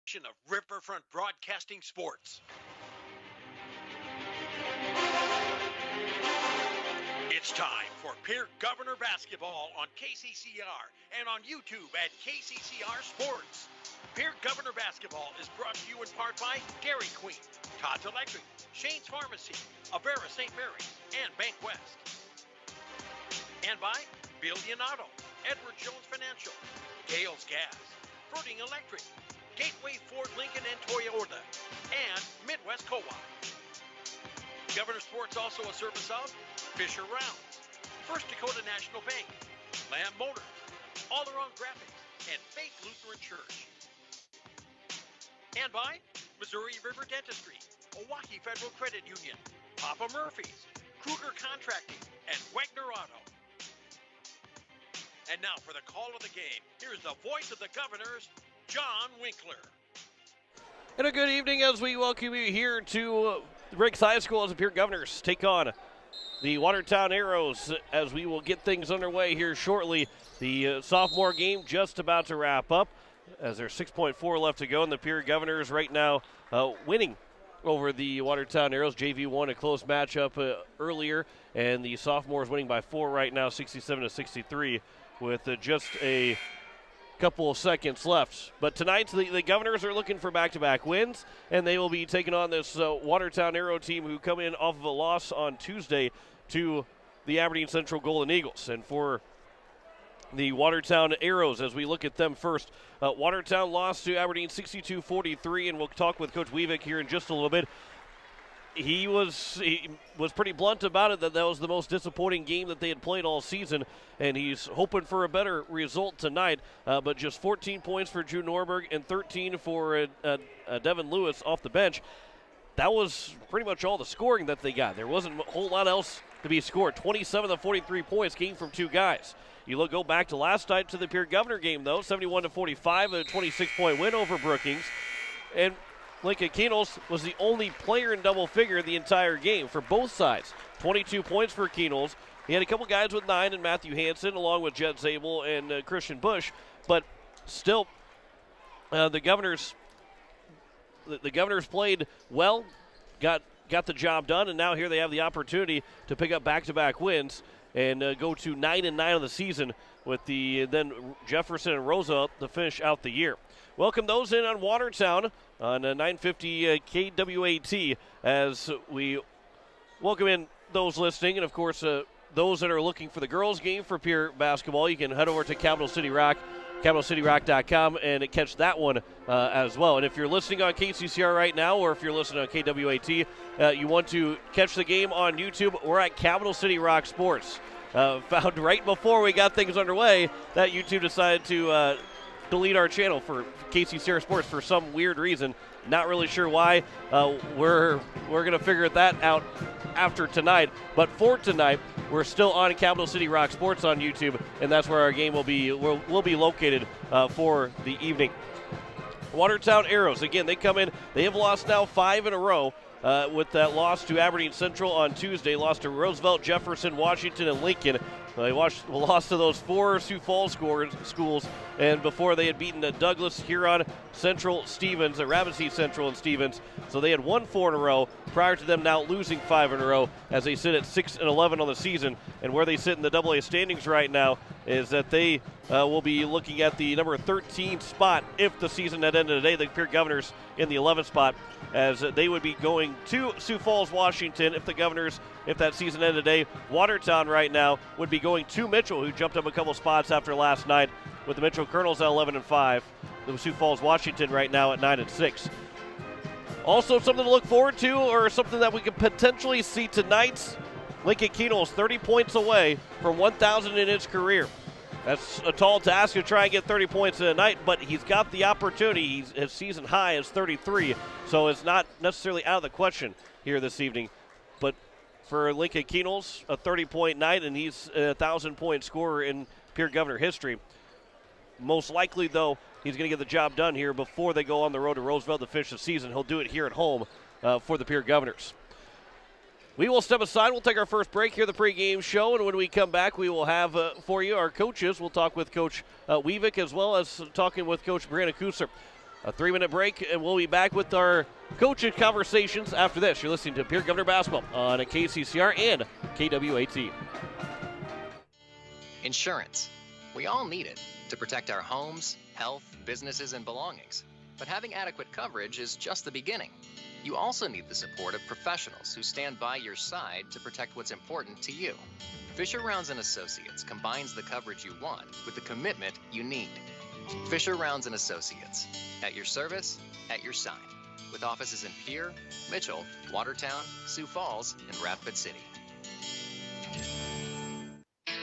Of Riverfront Broadcasting Sports. It's time for Pierre Governor Basketball on KCCR and on YouTube at KCCR Sports. Pierre Governor Basketball is brought to you in part by Dairy Queen, TODD'S Electric, Shane's Pharmacy, Avera St. Mary's, and Bank West. And by Billion Auto, Edward Jones Financial, Gales Gas, Fruiting Electric, Gateway Ford Lincoln and Toyota, and Midwest Co-op. Governor Sports also a service of Fisher Rounds, First Dakota National Bank, Lamb Motors, All Around Graphics, and Faith Lutheran Church. And by Missouri River Dentistry, Oahe Federal Credit Union, Papa Murphy's, Kruger Contracting, and WEGNER Auto. And now for the call of the game, here's the voice of the Governors, John Winkler. And a good evening as we welcome you here to Briggs High School as the Pierre Governors take on the Watertown Arrows as we will get things underway here shortly. The sophomore game just about to wrap up as there's 6.4 left to go, and the Pierre Governors right now winning over the Watertown Arrows. JV won a close matchup earlier, and the sophomores winning by 4 right now, 67-63, with just a couple of seconds left. But tonight, the Governors are looking for back-to-back wins, and they will be taking on this Watertown Arrow team who come in off of a loss on Tuesday to the Aberdeen Central Golden Eagles. And for the Watertown Arrows, as we look at them first, Watertown lost to Aberdeen 62-43, and we'll talk with Coach Weavick here in just a little bit. He was pretty blunt about it, that was the most disappointing game that they had played all season, and he's hoping for a better result tonight. But just 14 points for Drew Norberg and 13 for Devin Lewis off the bench. That was pretty much all the scoring that they got. There wasn't a whole lot else to be scored. 27 of the 43 points came from 2 guys. You go back to last night to the Pierre Governor game, though, 71-45, a 26-point win over Brookings. And Lincoln Keenels was the only player in double figure the entire game for both sides. 22 points for Keenels. He had a couple guys with 9 and Matthew Hansen, along with Jed Zabel and Christian Bush. But still, the Governors played well, got the job done, and now here they have the opportunity to pick up back-to-back wins and go to 9-9 of the season with the then Jefferson and Rosa to finish out the year. Welcome those in on Watertown on 950 KWAT as we welcome in those listening. And, of course, those that are looking for the girls' game for Pierre basketball, you can head over to Capital City Rock, CapitalCityRock.com, and catch that one as well. And if you're listening on KCCR right now, or if you're listening on KWAT, you want to catch the game on YouTube, we're at Capital City Rock Sports. Found right before we got things underway that YouTube decided to delete our channel for KCCR Sports for some weird reason. Not really sure why. We're going to figure that out after tonight. But for tonight, we're still on Capital City Rock Sports on YouTube, and that's where our game will be located for the evening. Watertown Arrows, again, they come in. They have lost now 5 in a row. With that loss to Aberdeen Central on Tuesday, lost to Roosevelt, Jefferson, Washington, and Lincoln. They lost to those 4 Sioux Falls schools, and before they had beaten Douglas, Huron, Central, Stevens, Rapid City Central, and Stevens. So they had won 4 in a row prior to them now losing 5 in a row as they sit at 6-11 on the season. And where they sit in the AA standings right now is that they will be looking at the number 13 spot if the season had ended today. The Pierre Governors in the 11th spot, as they would be going to Sioux Falls, Washington if that season ended today. Watertown right now would be going to Mitchell, who jumped up a couple spots after last night, with the Mitchell Colonels at 11-5. The Sioux Falls, Washington right now at 9-6. Also something to look forward to, or something that we could potentially see tonight. Lincoln Keenels 30 points away from 1,000 in his career. That's a tall task to try and get 30 points in a night, but he's got the opportunity. His season high is 33, so it's not necessarily out of the question here this evening. But for Lincoln Keenels, a 30-point night, and he's a 1,000-point scorer in Pierre Governor history. Most likely, though, he's going to get the job done here before they go on the road to Roosevelt to finish the season. He'll do it here at home for the Pierre Governors. We will step aside. We'll take our first break here, the pregame show, and when we come back, we will have for you our coaches. We'll talk with Coach Weavick as well as talking with Coach Brianna Kusser. a 3-minute break, and we'll be back with our coaching conversations after this. You're listening to Pierre Governor Basketball on KCCR and KWAT. Insurance. We all need it to protect our homes, health, businesses, and belongings. But having adequate coverage is just the beginning. You also need the support of professionals who stand by your side to protect what's important to you. Fisher Rounds & Associates combines the coverage you want with the commitment you need. Fisher Rounds & Associates, at your service, at your side, with offices in Pierre, Mitchell, Watertown, Sioux Falls, and Rapid City.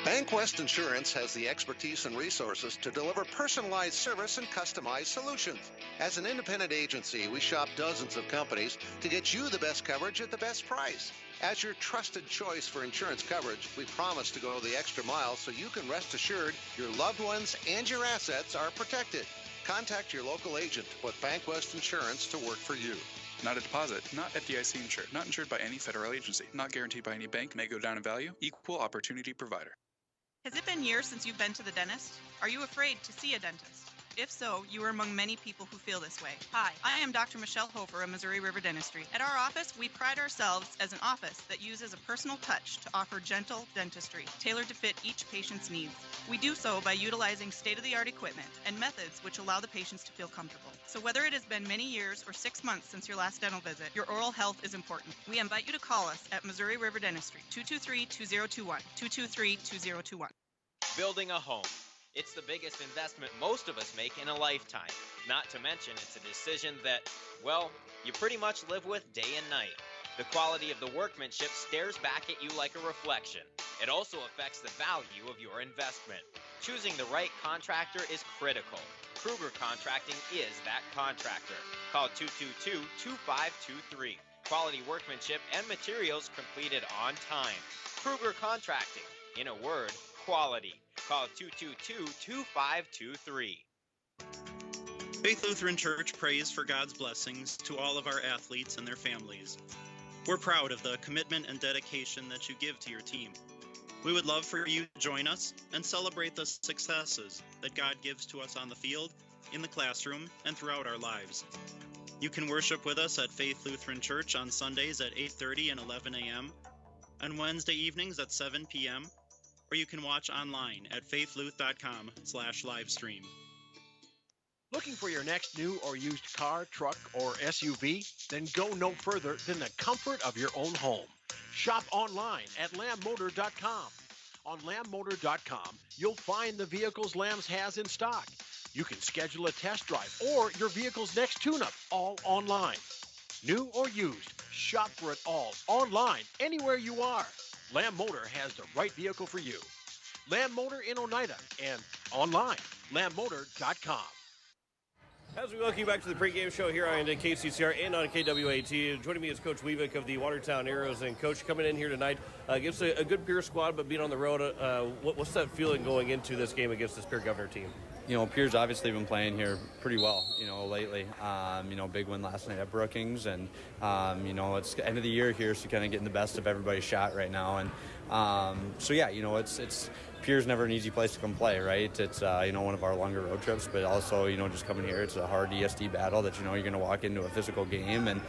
Bankwest Insurance has the expertise and resources to deliver personalized service and customized solutions. As an independent agency, we shop dozens of companies to get you the best coverage at the best price. As your trusted choice for insurance coverage, we promise to go the extra mile so you can rest assured your loved ones and your assets are protected. Contact your local agent to put Bankwest Insurance to work for you. Not a deposit, not FDIC insured, not insured by any federal agency, not guaranteed by any bank, may go down in value, equal opportunity provider. Has it been years since you've been to the dentist? Are you afraid to see a dentist? If so, you are among many people who feel this way. Hi, I am Dr. Michelle Hofer of Missouri River Dentistry. At our office, we pride ourselves as an office that uses a personal touch to offer gentle dentistry, tailored to fit each patient's needs. We do so by utilizing state-of-the-art equipment and methods which allow the patients to feel comfortable. So whether it has been many years or 6 months since your last dental visit, your oral health is important. We invite you to call us at Missouri River Dentistry, 223-2021, 223-2021. Building a home. It's the biggest investment most of us make in a lifetime. Not to mention, it's a decision that, well, you pretty much live with day and night. The quality of the workmanship stares back at you like a reflection. It also affects the value of your investment. Choosing the right contractor is critical. Kruger Contracting is that contractor. Call 222-2523. Quality workmanship and materials completed on time. Kruger Contracting. In a word, quality. Call 222-2523. Faith Lutheran Church prays for God's blessings to all of our athletes and their families. We're proud of the commitment and dedication that you give to your team. We would love for you to join us and celebrate the successes that God gives to us on the field, in the classroom, and throughout our lives. You can worship with us at Faith Lutheran Church on Sundays at 8:30 and 11 a.m., on Wednesday evenings at 7 p.m., or you can watch online at faithluth.com/livestream. Looking for your next new or used car, truck, or SUV? Then go no further than the comfort of your own home. Shop online at lambmotor.com. On lambmotor.com, you'll find the vehicles Lambs has in stock. You can schedule a test drive or your vehicle's next tune-up, all online. New or used, shop for it all online, anywhere you are. Lamb Motor has the right vehicle for you. Lamb Motor in Oneida and online, lambmotor.com. As we welcome you back to the pregame show here on KCCR and on KWAT, joining me is Coach Weavick of the Watertown Arrows. And Coach, coming in here tonight, gives a good Pierre squad, but being on the road, what's that feeling going into this game against this Pierre Governor team? You know, Pierre's obviously been playing here pretty well, lately. Big win last night at Brookings, and, it's the end of the year here, so kind of getting the best of everybody's shot right now. And, it's Pierre's never an easy place to come play, right? It's, one of our longer road trips, but also, just coming here, it's a hard ESD battle that, you're going to walk into a physical game, and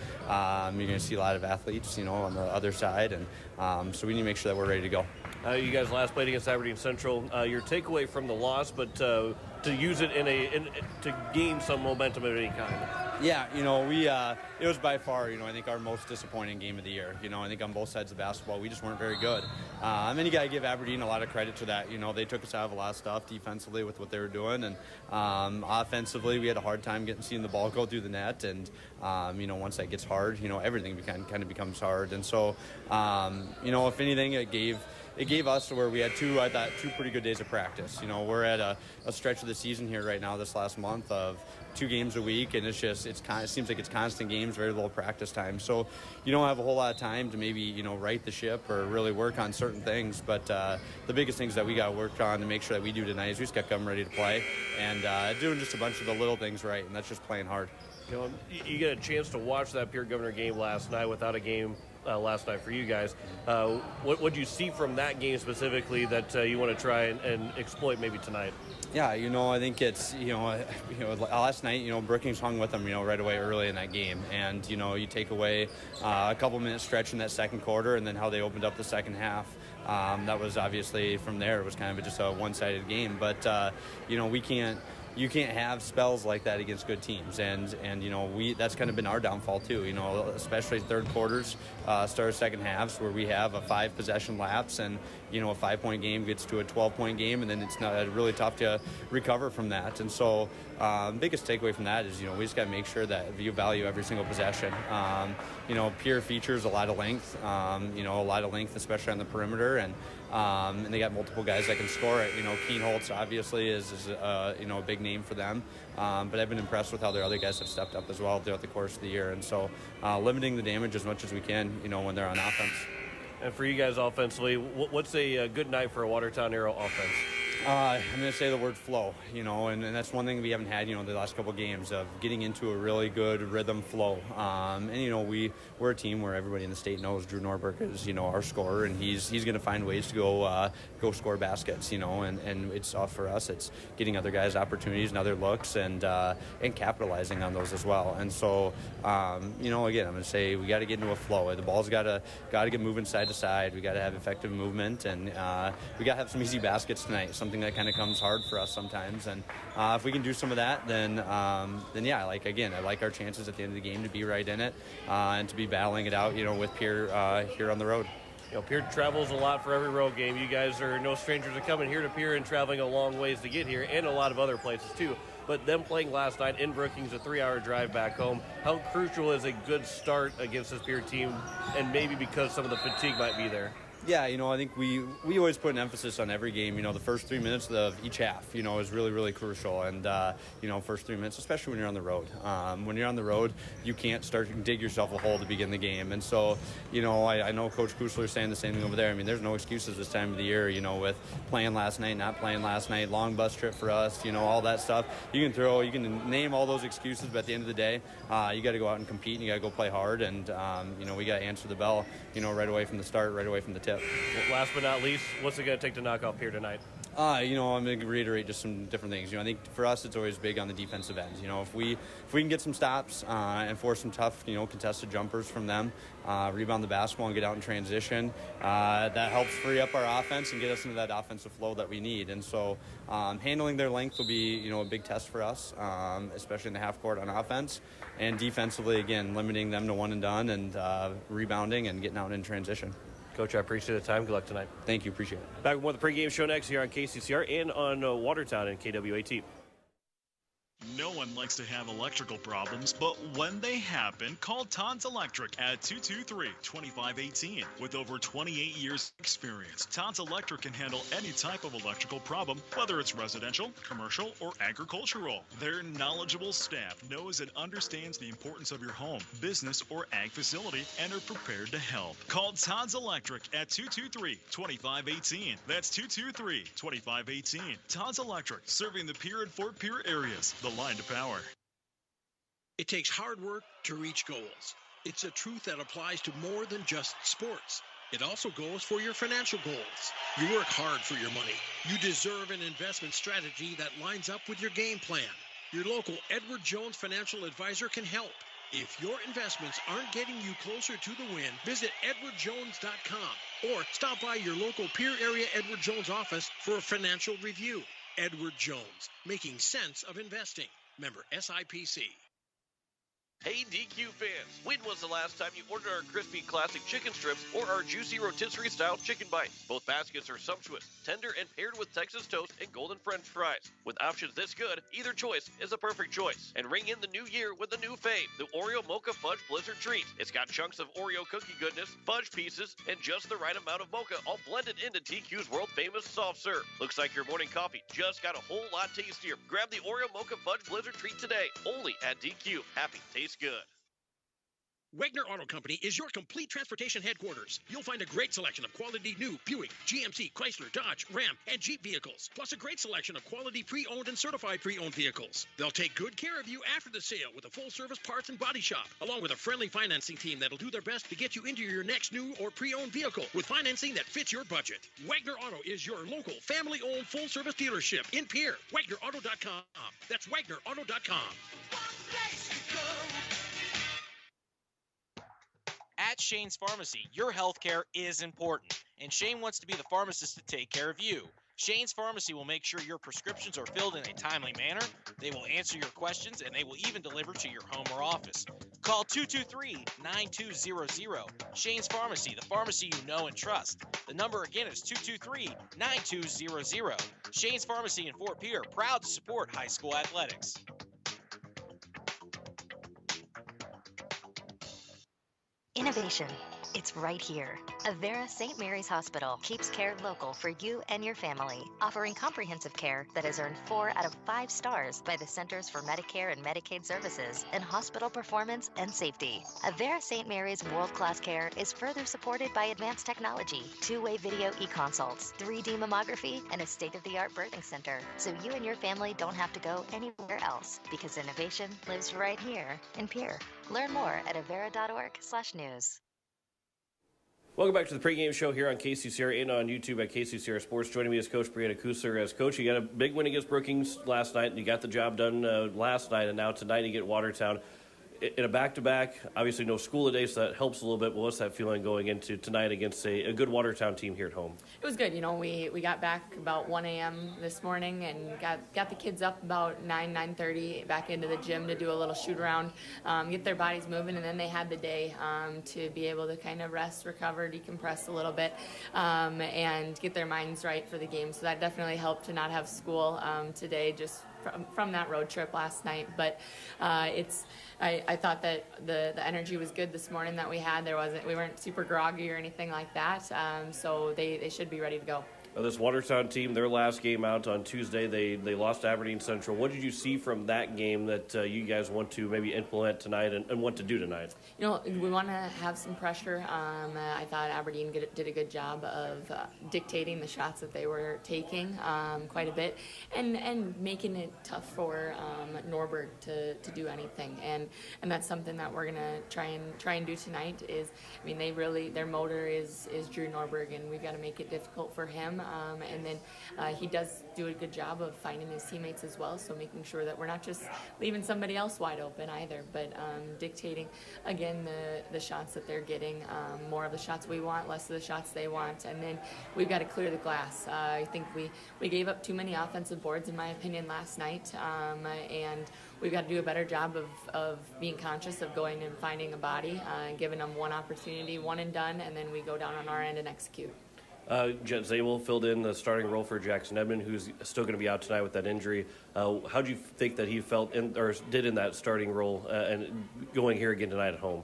you're going to see a lot of athletes, on the other side. And so we need to make sure that we're ready to go. You guys last played against Aberdeen Central. Your takeaway from the loss, but to use it to gain some momentum of any kind. Yeah, it was by far, I think our most disappointing game of the year. I think on both sides of basketball, we just weren't very good. And then you got to give Aberdeen a lot of credit to that. They took us out of a lot of stuff defensively with what they were doing, and offensively, we had a hard time seeing the ball go through the net. And once that gets hard, everything kind of becomes hard. And so, if anything, it gave us where we had two pretty good days of practice. We're at a stretch of the season here right now, this last month, of 2 games a week, and it seems like it's constant games, very little practice time. So you don't have a whole lot of time to maybe, right the ship or really work on certain things. But the biggest things that we got to work on to make sure that we do tonight is we just got to come ready to play and doing just a bunch of the little things right, and that's just playing hard. You get a chance to watch that Pierre Governor game last night without a game last night for you guys. What did you see from that game specifically that you want to try and exploit maybe tonight? Yeah, I think it's, last night, Brookings hung with them, right away early in that game. And, you take away a couple minutes stretch in that second quarter and then how they opened up the second half. That was obviously from there. It was kind of just a one-sided game. But, you can't have spells like that against good teams, and that's kind of been our downfall too. Especially third quarters, start second halves where we have a 5 possession lapse, and a 5-point game gets to a 12-point game, and then it's not really tough to recover from that. And so, the biggest takeaway from that is we just got to make sure that you value every single possession. Pierre features a lot of length, especially on the perimeter, and they got multiple guys that can score it. Keen Holtz obviously is a big name for them, but I've been impressed with how their other guys have stepped up as well throughout the course of the year. And so limiting the damage as much as we can, when they're on offense. And for you guys offensively, what's a good night for a Watertown Arrow offense? I'm going to say the word flow, and that's one thing we haven't had, the last couple of games of getting into a really good rhythm flow. We're a team where everybody in the state knows Drew Norberg is, our scorer, and he's going to find ways to go score baskets, and it's all for us. It's getting other guys opportunities and other looks and capitalizing on those as well. And so, again, I'm going to say we got to get into a flow. The ball's got to get moving side to side. We got to have effective movement, and we got to have some easy baskets tonight. Something that kind of comes hard for us sometimes, and if we can do some of that, then yeah, I like our chances at the end of the game to be right in it and to be battling it out, with Pierre here on the road. Pierre travels a lot for every road game. You guys are no strangers to coming here to Pierre and traveling a long ways to get here, and a lot of other places too. But them playing last night in Brookings, a 3-hour drive back home, how crucial is a good start against this Pierre team, and maybe because some of the fatigue might be there? Yeah, I think we always put an emphasis on every game. The first 3 minutes of each half, is really, really crucial. And, first 3 minutes, especially when you're on the road. When you're on the road, you can't start to dig yourself a hole to begin the game. And so, I know Coach Kusler is saying the same thing over there. I mean, there's no excuses this time of the year, with playing last night, not playing last night, long bus trip for us, all that stuff. You can name all those excuses, but at the end of the day, you got to go out and compete, and you got to go play hard. And, we got to answer the bell, right away from the start, right away from the tip. Well, last but not least, what's it going to take to knock off here tonight? I'm going to reiterate just some different things. I think for us it's always big on the defensive end. If we can get some stops and force some tough, contested jumpers from them, rebound the basketball and get out in transition, that helps free up our offense and get us into that offensive flow that we need. And so handling their length will be, a big test for us, especially in the half court on offense. And defensively, again, limiting them to one and done and rebounding and getting out in transition. Coach, I appreciate the time. Good luck tonight. Thank you. Appreciate it. Back with more of the pregame show next here on KCCR and on Watertown and KWAT. No one likes to have electrical problems, but when they happen, call TODD'S Electric at 223-2518. With over 28 years experience, TODD'S Electric can handle any type of electrical problem, whether it's residential, commercial, or agricultural. Their knowledgeable staff knows and understands the importance of your home, business, or ag facility and are prepared to help. Call TODD'S Electric at 223-2518. That's 223-2518. TODD'S Electric, serving the Pierre and Fort Pierre areas. The line to power. It takes hard work to reach goals. It's a truth that applies to more than just sports. It also goes for your financial goals. You work hard for your money. You deserve an investment strategy that lines up with your game plan. Your local Edward Jones financial advisor can help. If your investments aren't getting you closer to the win, visit edwardjones.com or stop by your local Pierre area Edward Jones office for a financial review. Edward Jones, making sense of investing. Member SIPC. Hey DQ fans, when was the last time you ordered our crispy classic chicken strips or our juicy rotisserie style chicken bites? Both baskets are sumptuous, tender, and paired with Texas toast and golden french fries. With options this good, either choice is a perfect choice. And ring in the new year with a new fave, the Oreo Mocha Fudge Blizzard Treat. It's got chunks of Oreo cookie goodness, fudge pieces, and just the right amount of mocha, all blended into TQ's world famous soft serve. Looks like your morning coffee just got a whole lot tastier. Grab the Oreo Mocha Fudge Blizzard Treat today, only at DQ. Happy tastes good. Wegner Auto Company is your complete transportation headquarters. You'll find a great selection of quality new Buick, GMC, Chrysler, Dodge, Ram, and Jeep vehicles, plus a great selection of quality pre-owned and certified pre-owned vehicles. They'll take good care of you after the sale with a full-service parts and body shop, along with a friendly financing team that'll do their best to get you into your next new or pre-owned vehicle with financing that fits your budget. Wegner Auto is your local, family-owned, full-service dealership in Pierre. WegnerAuto.com. That's WegnerAuto.com. At Shane's Pharmacy, your healthcare is important, and Shane wants to be the pharmacist to take care of you. Shane's Pharmacy will make sure your prescriptions are filled in a timely manner, they will answer your questions, and they will even deliver to your home or office. Call 223-9200. Shane's Pharmacy, the pharmacy you know and trust. The number again is 223-9200. Shane's Pharmacy in Fort Pierre, proud to support high school athletics. Innovation. It's right here. Avera St. Mary's Hospital keeps care local for you and your family, offering comprehensive care that has earned 4 out of 5 stars by the Centers for Medicare and Medicaid Services in hospital performance and safety. Avera St. Mary's world-class care is further supported by advanced technology, 2-way video e-consults, 3D mammography, and a state-of-the-art birthing center, so you and your family don't have to go anywhere else, because innovation lives right here in Pierre. Learn more at avera.org/news. Welcome back to the pregame show here on KCCR and on YouTube at KCCR Sports. Joining me is Coach Brianna Kusler. As coach, you got a big win against Brookings last night, and you got the job done last night, and now tonight you get Watertown. In a back-to-back, obviously no school today, so that helps a little bit. But what's that feeling going into tonight against a good Watertown team here at home? It was good. You know, we got back about 1 a.m. this morning and got the kids up about 9:30 back into the gym to do a little shoot around, get their bodies moving, and then they had the day to be able to kind of rest, recover, decompress a little bit, and get their minds right for the game. So that definitely helped to not have school today, just from that road trip last night. But I thought that the energy was good this morning that we had. We weren't super groggy or anything like that. So they should be ready to go. This Watertown team, their last game out on Tuesday, they lost to Aberdeen Central. What did you see from that game that you guys want to maybe implement tonight and what to do tonight? You know, we want to have some pressure. I thought Aberdeen did a good job of dictating the shots that they were taking quite a bit and making it tough for Norberg to do anything. And that's something that we're going to try and do tonight is, I mean, their motor is Drew Norberg, and we've got to make it difficult for him. And then he does do a good job of finding his teammates as well, so making sure that we're not just leaving somebody else wide open either, but dictating, again, the shots that they're getting, more of the shots we want, less of the shots they want, and then we've got to clear the glass. I think we gave up too many offensive boards, in my opinion, last night, and we've got to do a better job of being conscious of going and finding a body, giving them one opportunity, one and done, and then we go down on our end and execute. Jet Zabel filled in the starting role for Jackson Edmond, who's still going to be out tonight with that injury. How do you think that he felt or did in that starting role and going here again tonight at home?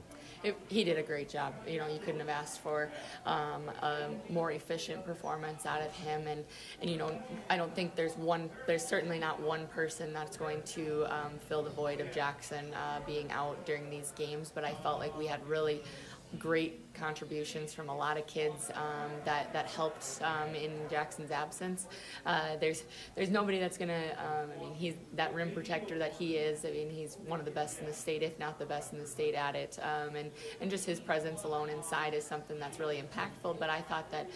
He did a great job. You know, you couldn't have asked for a more efficient performance out of him. And you know, I don't think there's certainly not one person that's going to fill the void of Jackson being out during these games. But I felt like we had really great contributions from a lot of kids that helped in Jackson's absence. There's nobody that's gonna. I mean, he's that rim protector that he is. I mean, he's one of the best in the state, if not the best in the state at it. And just his presence alone inside is something that's really impactful. But I thought that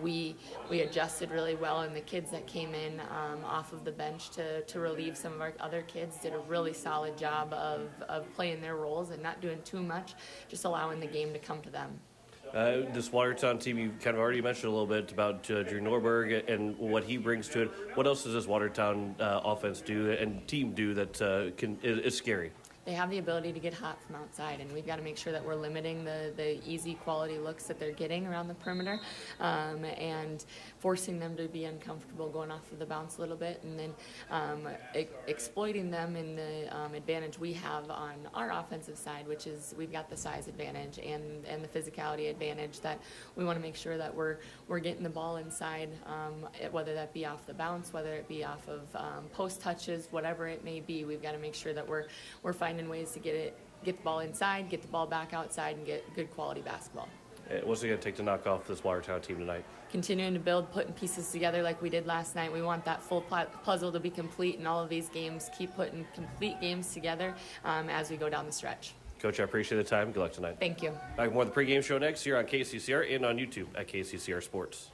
we adjusted really well, and the kids that came in off of the bench to relieve some of our other kids did a really solid job of playing their roles and not doing too much, just allowing the game to come to them. This Watertown team, you kind of already mentioned a little bit about Drew Norberg and what he brings to it. What else does this Watertown offense do and team do that is scary? They have the ability to get hot from outside, and we've got to make sure that we're limiting the easy quality looks that they're getting around the perimeter, and forcing them to be uncomfortable going off of the bounce a little bit, and then exploiting them in the advantage we have on our offensive side, which is we've got the size advantage and the physicality advantage that we want to make sure that we're getting the ball inside, whether that be off the bounce, whether it be off of post touches, whatever it may be. We've got to make sure that we're finding ways to get it get the ball inside, get the ball back outside, and get good quality basketball. What's it going to take to knock off this Watertown team tonight? Continuing to build, putting pieces together like we did last night. We want that full puzzle to be complete in all of these games. Keep putting complete games together as we go down the stretch. Coach, I appreciate the time. Good luck tonight. Thank you. Back with more of the pregame show next here on KCCR and on YouTube at KCCR Sports.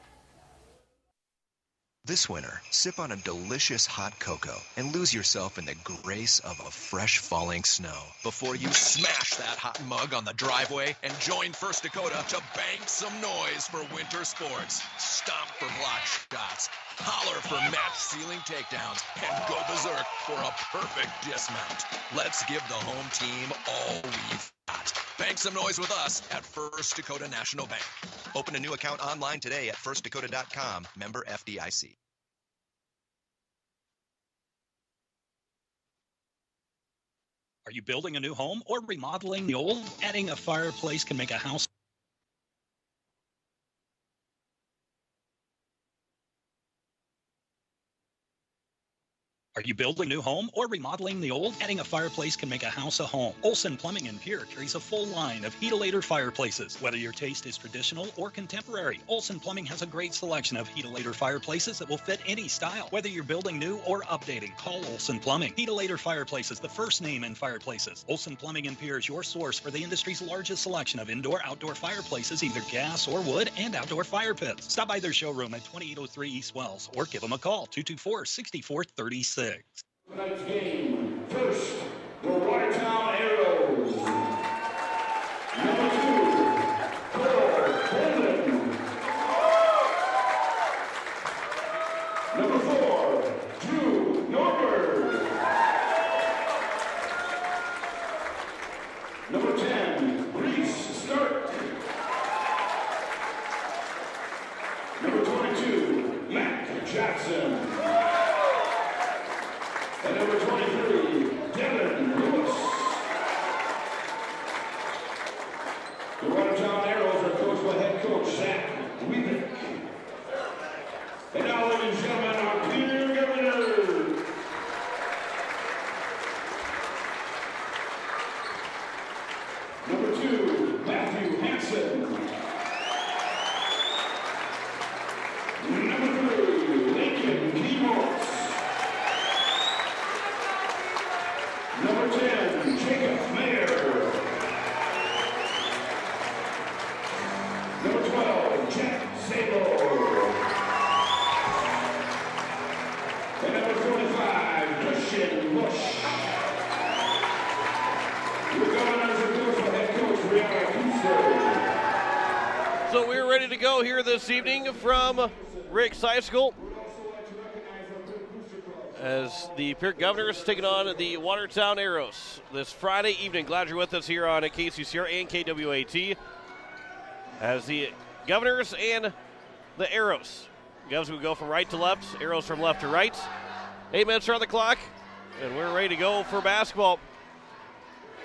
This winter, sip on a delicious hot cocoa and lose yourself in the grace of a fresh falling snow before you smash that hot mug on the driveway and join First Dakota to bank some noise for winter sports. Stomp for block shots, holler for match-sealing takedowns, and go berserk for a perfect dismount. Let's give the home team all we've got. Bank some noise with us at First Dakota National Bank. Open a new account online today at firstdakota.com, member FDIC. Are you building a new home or remodeling the old? Adding a fireplace can make a house. Are you building a new home or remodeling the old? Adding a fireplace can make a house a home. OLSON Plumbing in Pierre carries a full line of heat-o-lator fireplaces. Whether your taste is traditional or contemporary, OLSON Plumbing has a great selection of heat-o-lator fireplaces that will fit any style. Whether you're building new or updating, call OLSON Plumbing. Heat-o-lator fireplaces, the first name in fireplaces. OLSON Plumbing in Pierre is your source for the industry's largest selection of indoor-outdoor fireplaces, either gas or wood, and outdoor fire pits. Stop by their showroom at 2803 East Wells or give them a call, 224-6436. Tonight's game, first, the Watertown Arrows. Number 2, Cole Holden. Number 4, Drew Norberg. Number 10, Reese Stark. Number 22, Matt Jackson. And number 23, Devin Lewis. The Watertown Arrows are coached by head coach Zach Weavick. And now, ladies and gentlemen, our Pierre Governor. Number 2, Matthew Hansen. Number 3, Lincoln Keymoss. Number 10, Jacob Mayer. Number 12, Jack Sabo. And number 45, Christian Bush. Your Governors are coached by head coach Brianna Kuster. So we're ready to go here this evening from Rick's High School, as the Pierre Governors taking on the Watertown Arrows this Friday evening. Glad you're with us here on KCCR and KWAT as the Governors and the Arrows. Govs will go from right to left, Arrows from left to right. 8 minutes are on the clock, and we're ready to go for basketball.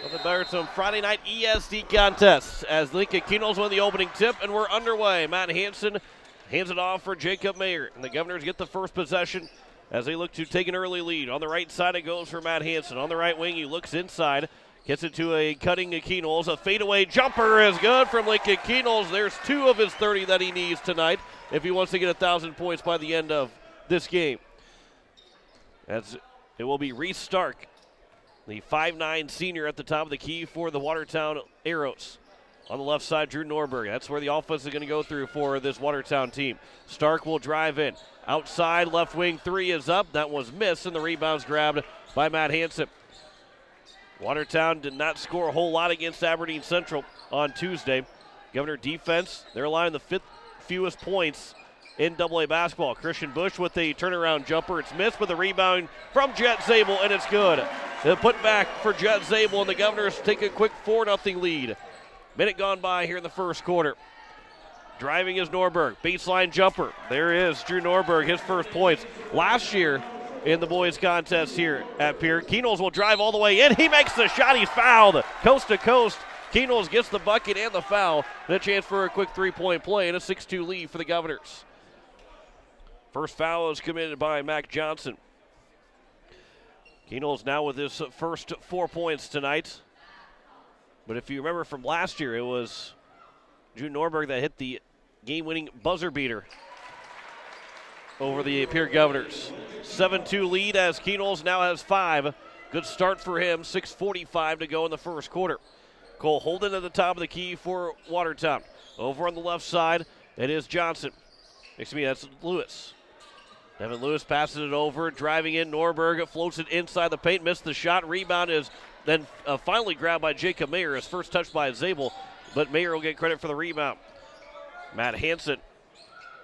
Nothing better than some Friday night ESD contests as Lincoln Keno's won the opening tip, and we're underway. Matt Hansen hands it off for Jacob Mayer, and the Governors get the first possession as they look to take an early lead. On the right side, it goes for Matt Hansen. On the right wing, he looks inside, gets it to a cutting Kenols. A fadeaway jumper is good from Lincoln Kenols. There's 2 of his 30 that he needs tonight if he wants to get 1,000 points by the end of this game. As it will be Reese Stark, the 5'9 senior at the top of the key for the Watertown Arrows. On the left side, Drew Norberg. That's where the offense is going to go through for this Watertown team. Stark will drive in. Outside, left wing 3 is up. That was missed, and the rebound's grabbed by Matt Hansen. Watertown did not score a whole lot against Aberdeen Central on Tuesday. Governor defense, they're allowing the 5th fewest points in AA basketball. Christian Bush with a turnaround jumper. It's missed, but the rebound from Jet Zabel, and it's good. The put back for Jet Zabel, and the Governors take a quick 4-0 lead. Minute gone by here in the first quarter. Driving is Norberg. Baseline jumper. There is Drew Norberg, his first points. Last year in the boys contest here at Pierre, Kenols will drive all the way in. He makes the shot. He's fouled. Coast to coast. Kenols gets the bucket and the foul. And a chance for a quick 3-point play and a 6-2 lead for the Governors. First foul is committed by Mac Johnson. Kenols now with his first 4 points tonight. But if you remember from last year, it was Drew Norberg that hit the game-winning buzzer beater over the Pierre Governors. 7-2 lead as Keenels now has 5. Good start for him. 6:45 to go in the first quarter. Cole Holden at the top of the key for Watertown. Over on the left side, it is Johnson. That's Lewis. Evan Lewis passes it over, driving in. Norberg floats it inside the paint, missed the shot. Rebound is then finally grabbed by Jacob Mayer. His first touch by Zabel, but Mayer will get credit for the rebound. Matt Hansen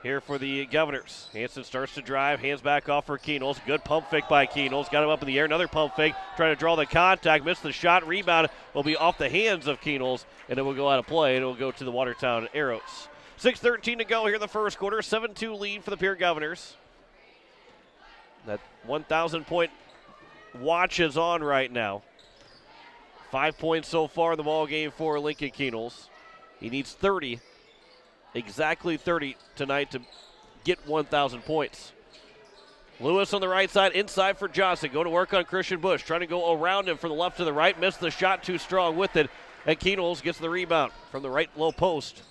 here for the Governors. Hansen starts to drive, hands back off for Keenels. Good pump fake by Keenels. Got him up in the air. Another pump fake, trying to draw the contact. Missed the shot. Rebound will be off the hands of Keenels, and it will go out of play, and it will go to the Watertown Arrows. 6:13 to go here in the first quarter. 7-2 lead for the Pierre Governors. That 1,000-point watch is on right now. 5 points so far in the ball game for Lincoln Keenels. He needs 30, exactly 30 tonight to get 1,000 points. Lewis on the right side, inside for Johnson. Go to work on Christian Bush, trying to go around him from the left to the right. Missed the shot, too strong with it, and Keenels gets the rebound from the right low post.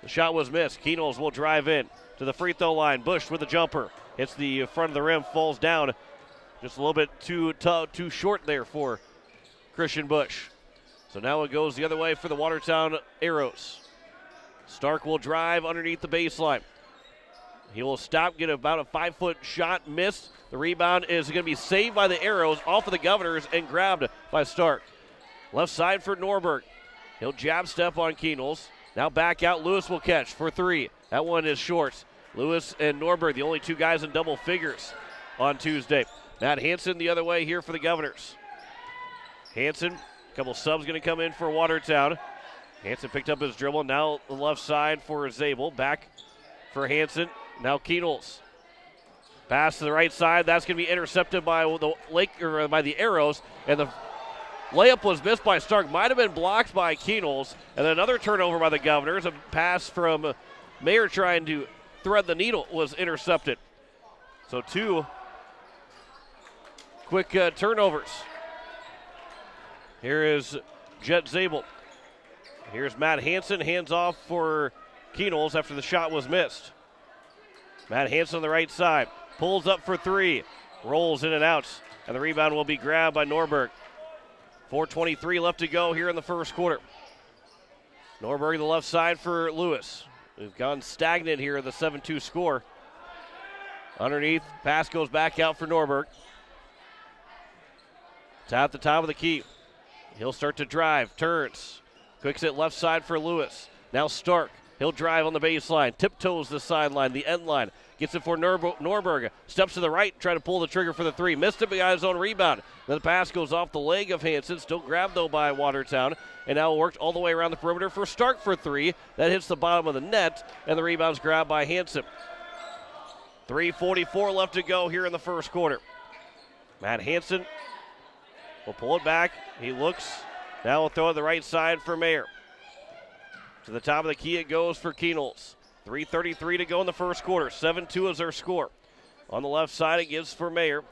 The shot was missed. Keenels will drive in to the free throw line. Bush with the jumper. Hits the front of the rim, falls down. Just a little bit too short there for Christian Bush. So now it goes the other way for the Watertown Arrows. Stark will drive underneath the baseline. He will stop, get about a 5-foot shot, missed. The rebound is going to be saved by the Arrows off of the Governors and grabbed by Stark. Left side for Norberg. He'll jab step on Keenels. Now back out, Lewis will catch for 3. That one is short. Lewis and Norberg, the only 2 guys in double figures on Tuesday. Matt Hansen the other way here for the Governors. Hansen, a couple subs going to come in for Watertown. Hansen picked up his dribble. Now the left side for Zabel. Back for Hansen. Now Keenels. Pass to the right side. That's going to be intercepted by the Arrows. And the layup was missed by Stark. Might have been blocked by Keenels. And then another turnover by the Governors. A pass from Mayer trying to thread the needle was intercepted. So 2 quick turnovers. Here is Jet Zabel. Here's Matt Hansen, hands off for Keenels after the shot was missed. Matt Hansen on the right side, pulls up for 3, rolls in and out, and the rebound will be grabbed by Norberg. 4:23 left to go here in the first quarter. Norberg the left side for Lewis. We've gone stagnant here in the 7-2 score. Underneath, pass goes back out for Norberg. It's at the top of the key. He'll start to drive, turns. Quicks it left side for Lewis. Now Stark. He'll drive on the baseline, tiptoes the sideline, the end line. Gets it for Norberg. Steps to the right, trying to pull the trigger for the 3. Missed it, but got his own rebound. Then the pass goes off the leg of Hansen. Still grabbed, though, by Watertown. And now worked all the way around the perimeter for Stark for 3. That hits the bottom of the net, and the rebound's grabbed by Hansen. 3:44 left to go here in the first quarter. Matt Hansen will pull it back. He looks. Now we'll throw it the right side for Mayer. To the top of the key it goes for Keenels. 3:33 to go in the first quarter. 7-2 is their score. On the left side, it gives for Mayer.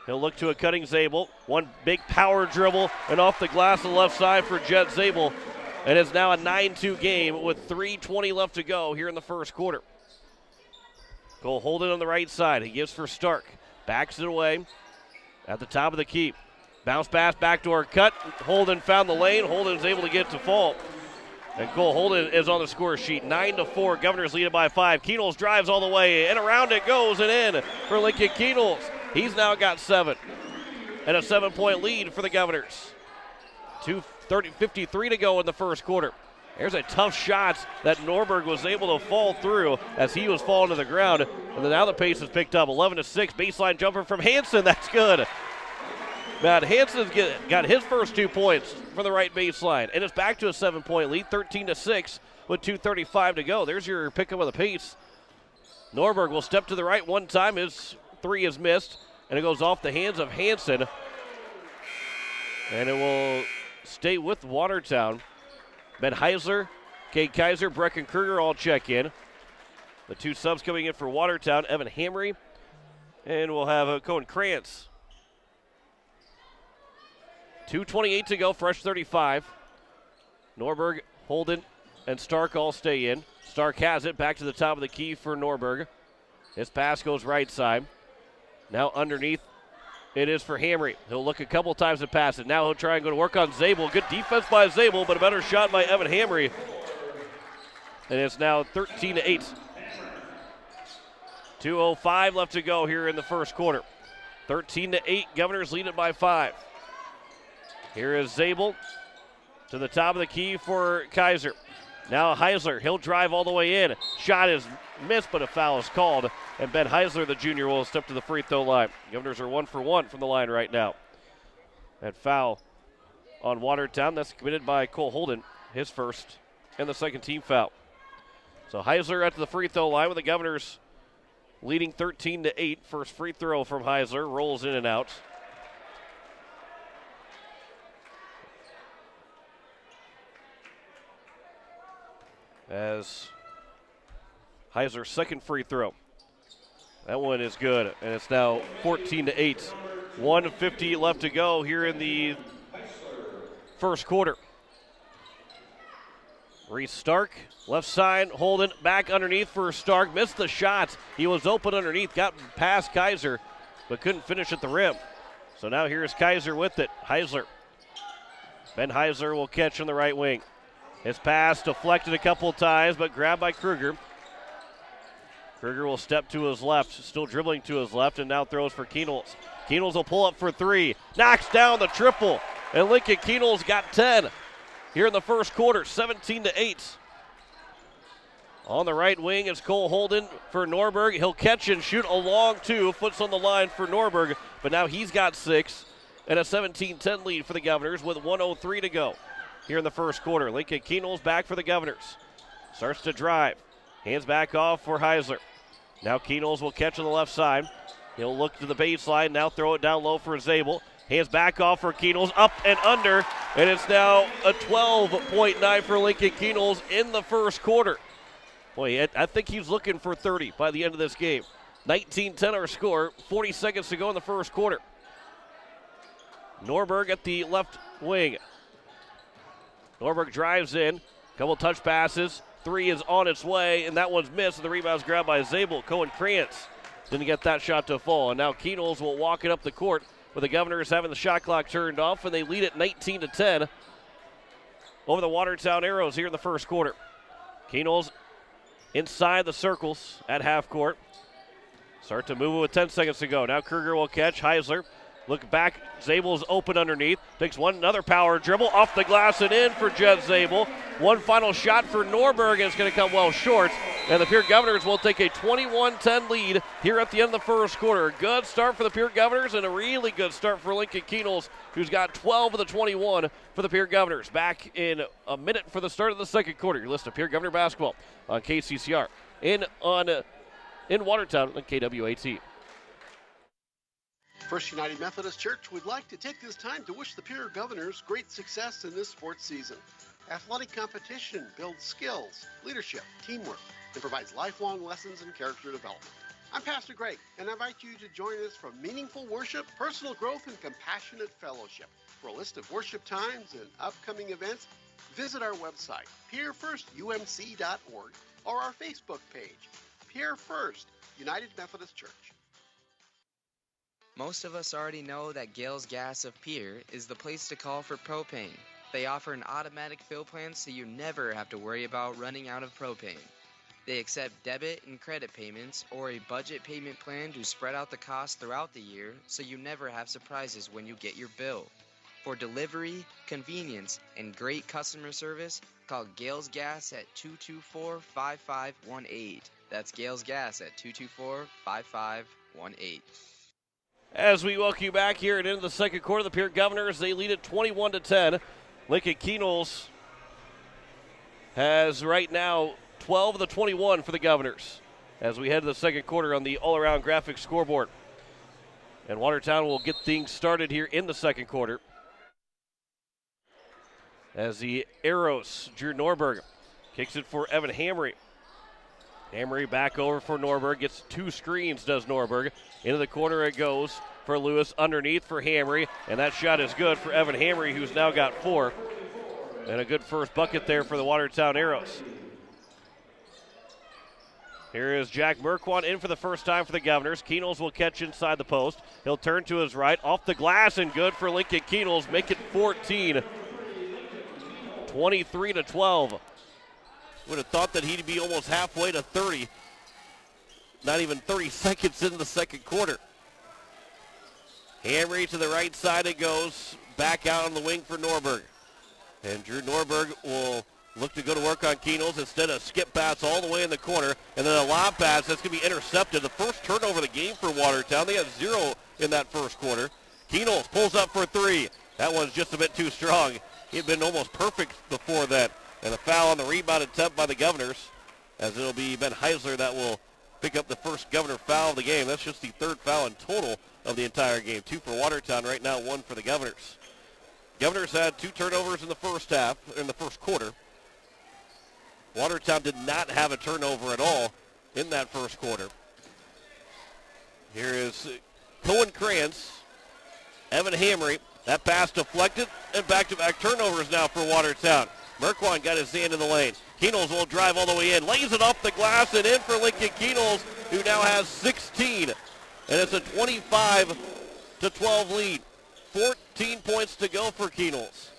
He'll look to a cutting Zabel. One big power dribble and off the glass on the left side for Jet Zabel. And it's now a 9-2 game with 3:20 left to go here in the first quarter. Cole Holden on the right side. He gives for Stark. Backs it away at the top of the key. Bounce pass, backdoor cut. Holden found the lane. Holden's able to get to fall. And Cole Holden is on the score sheet. 9-4. Governors lead it by 5. Keenels drives all the way, and around it goes and in for Lincoln Keenels. He's now got 7. And a 7-point lead for the Governors. 2:53 to go in the first quarter. There's a tough shot that Norberg was able to fall through as he was falling to the ground. And then now the pace is picked up. 11-6. Baseline jumper from Hansen. That's good. Matt Hansen's got his first 2 points from the right baseline, and it's back to a 7-point lead, 13-6 with 2:35 to go. There's your pickup of the pace. Norberg will step to the right one time. His 3 is missed, and it goes off the hands of Hansen. And it will stay with Watertown. Ben Heisler, Kate Kaiser, Brecken Kruger all check in. The 2 subs coming in for Watertown, Evan Hamry, and we'll have Cohen Krantz. 2:28 to go, fresh 35. Norberg, Holden, and Stark all stay in. Stark has it. Back to the top of the key for Norberg. His pass goes right side. Now underneath it is for Hamry. He'll look a couple times to pass it. Now he'll try and go to work on Zabel. Good defense by Zabel, but a better shot by Evan Hamry. And it's now 13-8. 2:05 left to go here in the first quarter. 13-8. Governors lead it by 5. Here is Zabel to the top of the key for Kaiser. Now Heisler, he'll drive all the way in. Shot is missed, but a foul is called. And Ben Heisler, the junior, will step to the free throw line. Governors are 1 for 1 from the line right now. That foul on Watertown, that's committed by Cole Holden, his first and the second team foul. So Heisler at the free throw line with the Governors leading 13-8. First free throw from Heisler, rolls in and out. As Heisler's second free throw. That one is good, and it's now 14-8. 1:50 left to go here in the first quarter. Reese Stark, left side, Holden back underneath for Stark. Missed the shot. He was open underneath, got past Kaiser, but couldn't finish at the rim. So now here's Kaiser with it. Heisler. Ben Heisler will catch on the right wing. His pass deflected a couple of times, but grabbed by Kruger. Kruger will step to his left, still dribbling to his left, and now throws for Kienels. Kienels will pull up for 3. Knocks down the triple, and Lincoln Kienels got 10 here in the first quarter, 17-8. On the right wing is Cole Holden for Norberg. He'll catch and shoot a long 2. Foot's on the line for Norberg, but now he's got 6. And a 17-10 lead for the Governors with 1:03 to go here in the first quarter. Lincoln Kienels back for the Governors. Starts to drive. Hands back off for Heisler. Now Kienels will catch on the left side. He'll look to the baseline, now throw it down low for Zabel. Hands back off for Kienels, up and under, and it's now a 12-point night for Lincoln Kienels in the first quarter. Boy, I think he's looking for 30 by the end of this game. 19-10 our score, 40 seconds to go in the first quarter. Norberg at the left wing. Norberg drives in, couple touch passes. 3 is on its way, and that one's missed, and the rebound's grabbed by Zabel. Cohen Krantz didn't get that shot to fall, and now Kienels will walk it up the court with the Governors having the shot clock turned off, and they lead it 19-10 over the Watertown Arrows here in the first quarter. Kienels inside the circles at half court. Start to move it with 10 seconds to go. Now Kruger will catch. Heisler look back. Zabel's open underneath. Takes another power dribble off the glass and in for Jed Zabel. One final shot for Norberg, and it's going to come well short. And the Pierre Governors will take a 21-10 lead here at the end of the first quarter. Good start for the Pierre Governors and a really good start for Lincoln Kienels, who's got 12 of the 21 for the Pierre Governors. Back in a minute for the start of the second quarter. You're listening to Pierre Governor Basketball on KCCR in Watertown on KWAT. First United Methodist Church would like to take this time to wish the Pierre Governors great success in this sports season. Athletic competition builds skills, leadership, teamwork, and provides lifelong lessons in character development. I'm Pastor Greg, and I invite you to join us for meaningful worship, personal growth, and compassionate fellowship. For a list of worship times and upcoming events, visit our website, pierrefirstumc.org, or our Facebook page, Pierre First United Methodist Church. Most of us already know that Gales Gas of Pierre is the place to call for propane. They offer an automatic fill plan so you never have to worry about running out of propane. They accept debit and credit payments or a budget payment plan to spread out the cost throughout the year so you never have surprises when you get your bill. For delivery, convenience, and great customer service, call Gales Gas at 224-5518. That's Gales Gas at 224-5518. As we welcome you back here and into the second quarter, the Pierre Governors, they lead it 21-10. Lincoln Kienels has right now 12 of the 21 for the Governors as we head to the second quarter on the all-around graphic scoreboard. And Watertown will get things started here in the second quarter as the Arrows, Drew Norberg kicks it for Evan Hamry. Hamry back over for Norberg, gets 2 screens, does Norberg. Into the corner it goes for Lewis, underneath for Hamry, and that shot is good for Evan Hamry, who's now got 4. And a good first bucket there for the Watertown Arrows. Here is Jack Merquan in for the first time for the Governors. Keenels will catch inside the post. He'll turn to his right, off the glass, and good for Lincoln Keenels. Make it 14. 23-12. Would have thought that he'd be almost halfway to 30. Not even 30 seconds in the second quarter. Hamry to the right side it goes. Back out on the wing for Norberg. And Drew Norberg will look to go to work on Keenels. Instead, a skip pass all the way in the corner. And then a lob pass that's going to be intercepted. The first turnover of the game for Watertown. They had 0 in that first quarter. Keenels pulls up for 3. That one's just a bit too strong. He had been almost perfect before that. And a foul on the rebound attempt by the Governors, as it'll be Ben Heisler that will pick up the first Governor foul of the game. That's just the third foul in total of the entire game. 2 for Watertown right now, 1 for the Governors. Governors had 2 turnovers in the first quarter. Watertown did not have a turnover at all in that first quarter. Here is Cohen Krantz, Evan Hamry. That pass deflected, and back-to-back turnovers now for Watertown. Merquan got his hand in the lane. Keenels will drive all the way in, lays it off the glass and in for Lincoln Keenels, who now has 16. And it's a 25-12 lead. 14 points to go for Keenels.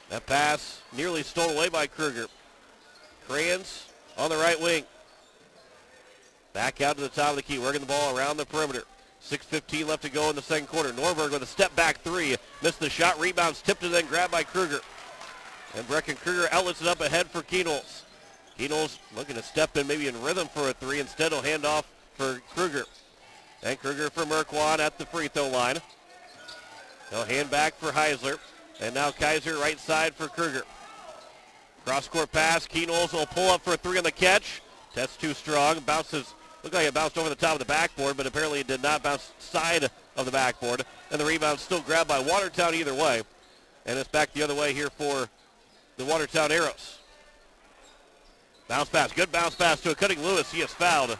That pass nearly stolen away by Kruger. Krantz on the right wing. Back out to the top of the key, working the ball around the perimeter. 6:15 left to go in the second quarter. Norberg with a step-back 3. Missed the shot. Rebounds tipped and then grabbed by Kruger. And Brecken Kruger outlets it up ahead for Keenels. Keenels looking to step in maybe in rhythm for a 3. Instead, he'll hand off for Kruger. And Kruger for Merquan at the free throw line. He'll hand back for Heisler. And now Kaiser right side for Kruger. Cross-court pass. Keenels will pull up for a 3 on the catch. That's too strong. Bounces. Looked like it bounced over the top of the backboard, but apparently it did not bounce side of the backboard. And the rebound still grabbed by Watertown either way. And it's back the other way here for the Watertown Arrows. Bounce pass. Good bounce pass to a Cutting Lewis. He is fouled.